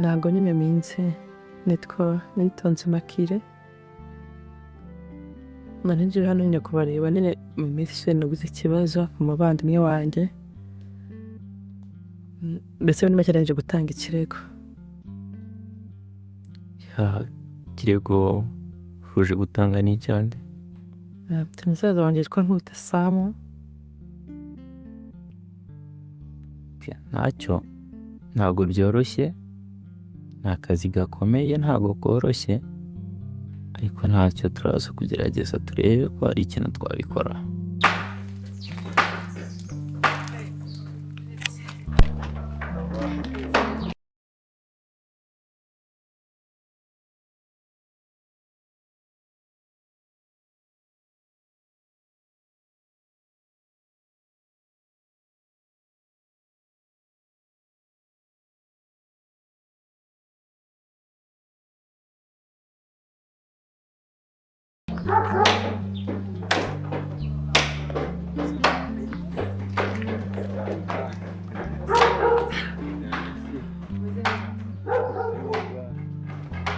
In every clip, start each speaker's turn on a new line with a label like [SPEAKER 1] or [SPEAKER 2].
[SPEAKER 1] ntabwo nyine minsi nitwa nitonze Makire nari hano nyine kubareba nyine mu minsi naguze ikibazo mu muvandimwe wanjye mbese ni make naje gutanga ikirego.
[SPEAKER 2] Kirego uje gutanga ni cyande?
[SPEAKER 1] Umusaza wanjye yitwa Nkuta Samu.
[SPEAKER 2] Ntacyo, ntabwo byoroshye, ni akazi gakomeye, ntabwo koroshye, ariko ntacyo turaza kugerageza turebe ko hari ikintu twabikora.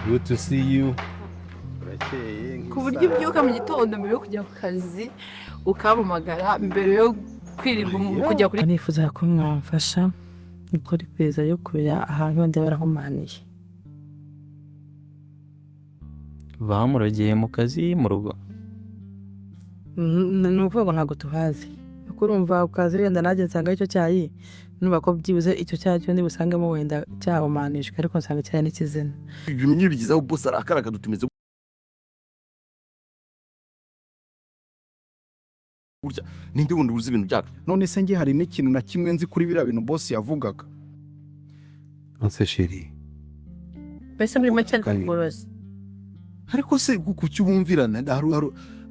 [SPEAKER 3] Good to see you.
[SPEAKER 1] Ku buryo ubyuka mu gitondo mbere yo kujya ku kazi ukampamagara mbere yo kwirirwa kujya kuri nifuza ko mwamfasha gukora iperereza yo kumenya ahantu ndi barahumaniye.
[SPEAKER 2] Bamurogeye mu kazi mu rugo?
[SPEAKER 1] Ni ukuvuga ntabwo tuhazi kuko urumva ukazi wenda nanjye nsanga icyo cyayi nuba ko byibuze icyo cyayi cyo ndi busangemo wenda cyahumanijwe ariko nsanga cyayi n'ikizina.
[SPEAKER 3] Ibyo nyibigizaho boss arakara akadutumiza burya ninde wundi uzi ibintu byacu.
[SPEAKER 4] None se nge hari n'ikintu na kimwe nzi kuri biriya bintu boss yavugaga.
[SPEAKER 3] Nonse chérie.
[SPEAKER 1] Mbese muri make n'umurozi.
[SPEAKER 3] Ariko se kuki ubumvirana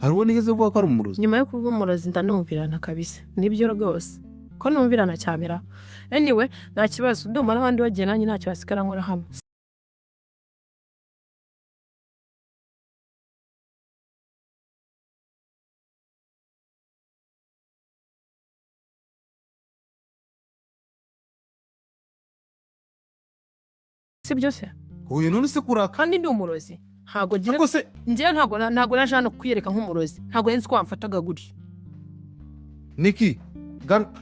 [SPEAKER 3] hariho nigeze vuga ko ari umurozi?
[SPEAKER 1] Nyuma yo kuvuga umurozi ndanumvirana kabisa. Nibyo rwose. Ko numvirana cyamera. Anyway, nta kibazo ndumva n'abandi bagiye nanjye ntacyo basigara nkora hamwe. Si byose?
[SPEAKER 3] Oya none se kuraka
[SPEAKER 1] Kandi ndi umurozi. Ntago gira
[SPEAKER 3] ariko se
[SPEAKER 1] ngiye ntago naje hano kwiyereka nk'umurozi. Ntago nzi ko wamfataga gutyo.
[SPEAKER 3] Niki garuka.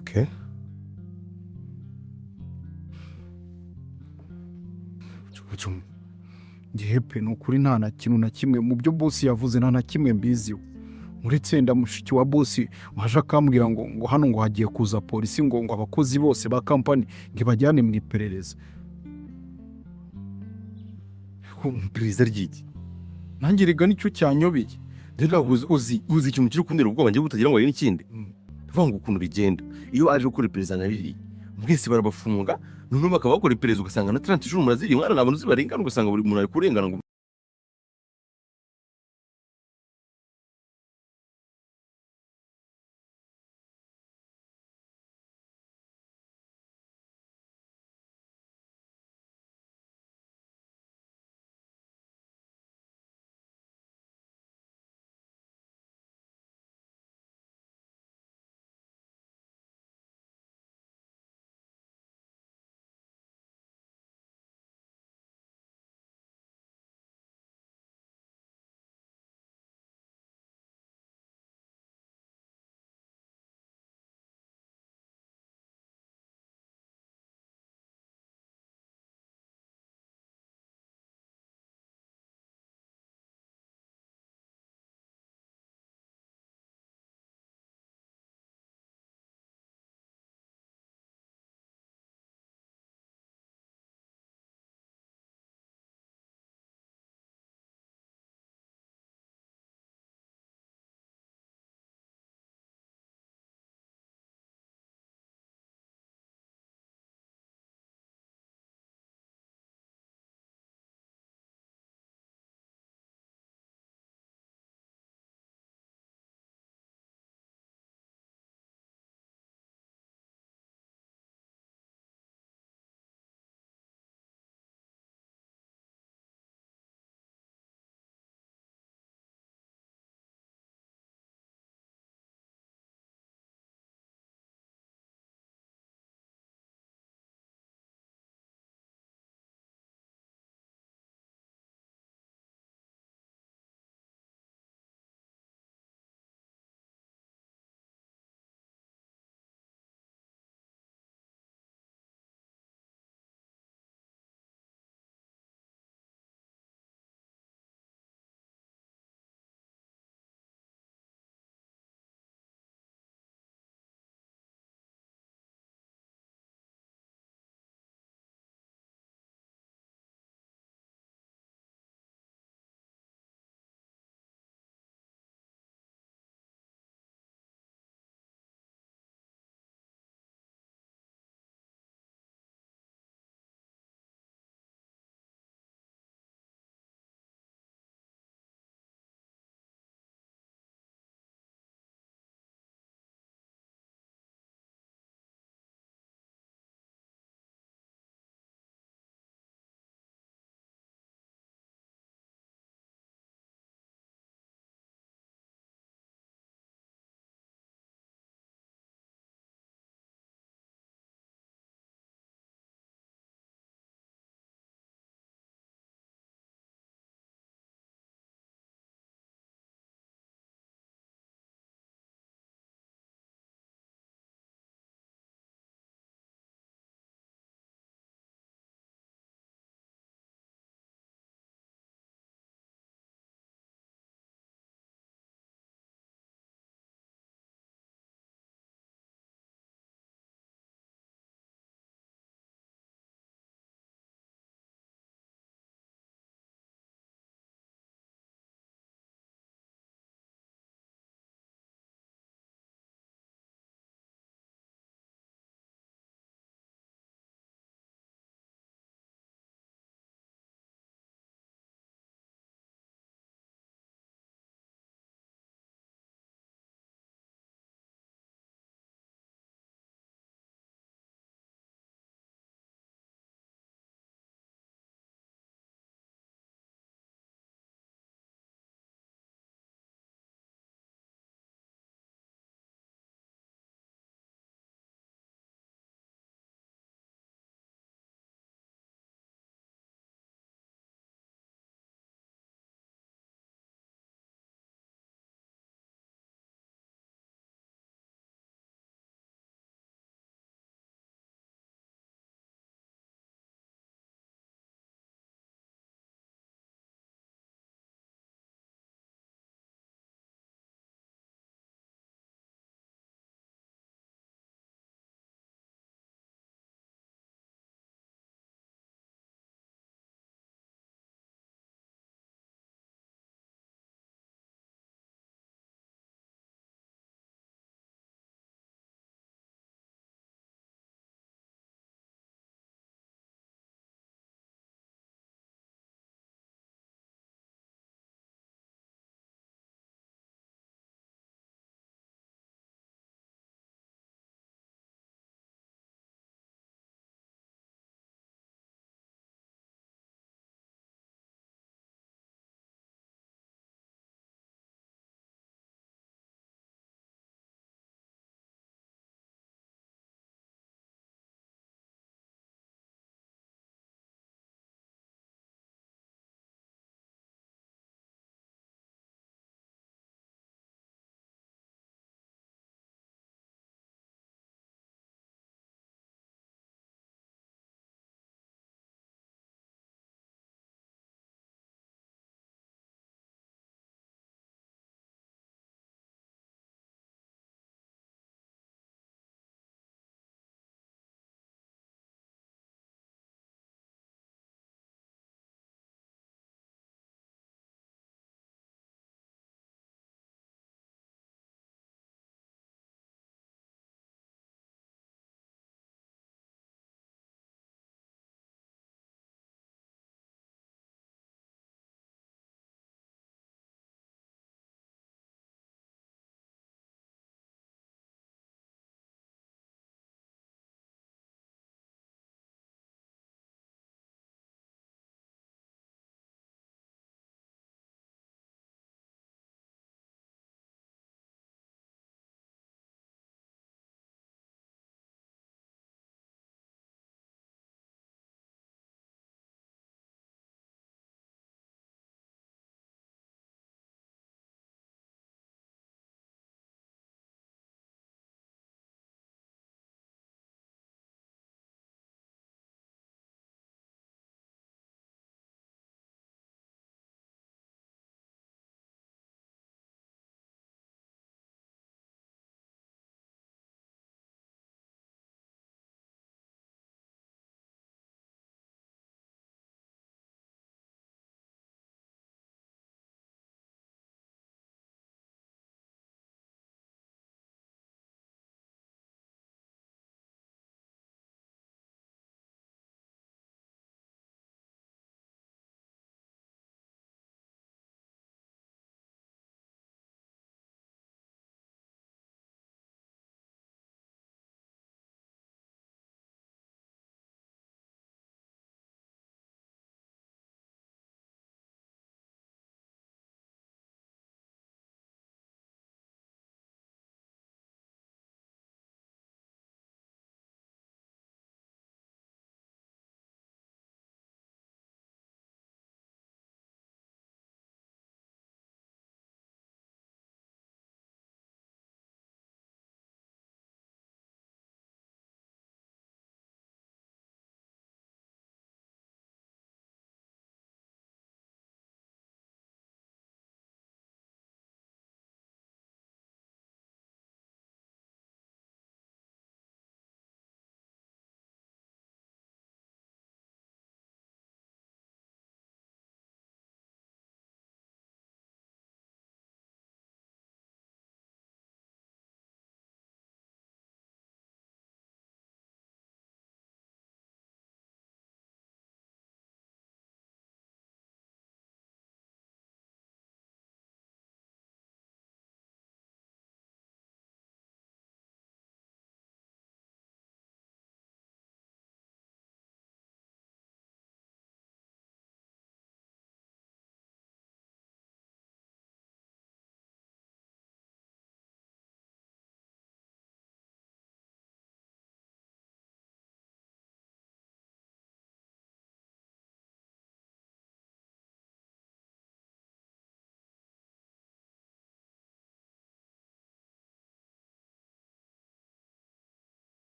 [SPEAKER 3] Okay.
[SPEAKER 4] Cyum. Gihepe no kuri nta na kintu na kimwe mu byo boss yavuze nta na kimwe mbiziho. Uretse nda mushiki wa boss waje akambwira ngo hano ngo hagiye kuza polisi ngo abakozi bose ba company ngibajyane mu iperereza.
[SPEAKER 3] Ko perezida ryiki?
[SPEAKER 4] Nanjye rega nicyo cyanyobeye.
[SPEAKER 3] Rega uzi ikintu kiri kundera ubwoba ngiye butagira ngo ari n'ikindi. Vanga ukuntu bigenda. Iyo aje gukora perezida na biri mwese barabafunga none bakaba bakora iperereza ugasanga na 30 ijuru muraziri mwana nabantu zibarengana ugasanga buri muntu ari kurengana ngo